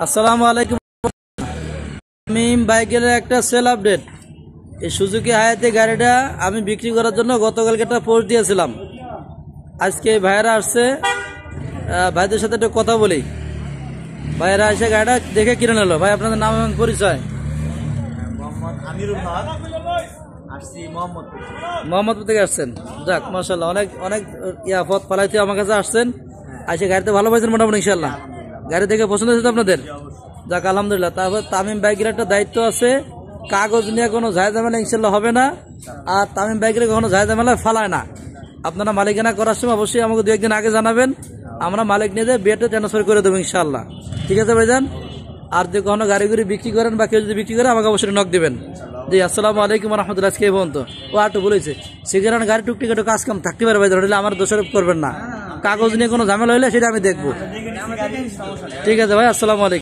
আসসালামু আলাইকুম। আমি বাইকের একটা সেল আপডেট। এই সুজুকি হায়াতে গাড়িটা আমি বিক্রি করার জন্য গতকালকে একটা পোস্ট দিয়েছিলাম। আজকে ভাইয়েরা আসছে, ভাইদের সাথে একটু কথা বলি। ভাইয়েরা এসে গাড়িটা দেখে কিনে নিল। ভাই, আপনাদের নাম এবং পরিচয়? মোহাম্মদপুর থেকে আসছেন। যাক, মাশাআল্লাহ, অনেক অনেক পথ পালাইতে আমার কাছে আসছেন। এসে গাড়িতে ভালো পাইছেন মোটামুটি ইনশাল্লাহ? গাড়ি দেখে পছন্দ হয়েছে তো আপনাদের? যাক, আলহামদুলিল্লাহ। তারপর তামিম বাইকের একটা দায়িত্ব আছে, কাগজ নিয়ে কোনো ঝামেলা ইনশাল্লাহ হবে না। আর তামিম বাইকের কখনো ঝামেলা ফালায় না। আপনারা মালিকানা করার সময় অবশ্যই আমাকে 2-1 দিন আগে জানাবেন, আমরা মালিক নিয়ে বিয়েটা ট্রান্সফার করে দেবো ইনশাল্লাহ। ঠিক আছে ভাইজান? আর যদি কখনো গাড়ি বিক্রি করেন বা কেউ যদি বিক্রি করে আমাকে অবশ্যই নক দেবেন। জি, আসসালামু আলাইকুম রহমতুল্লাহ। আজকে পর্যন্ত ও একটু বলেছে সেখানে গাড়ি টুকটিক একটু কাজ কাম থাকতে পারে ভাইজান, হলে আমার দোষারোপ করবেন না। কাগজ নিয়ে কোনো ঝামেলা হলে সেটা আমি দেখবো। ঠিক আছে ভাই, আসসালামু আলাইকুম।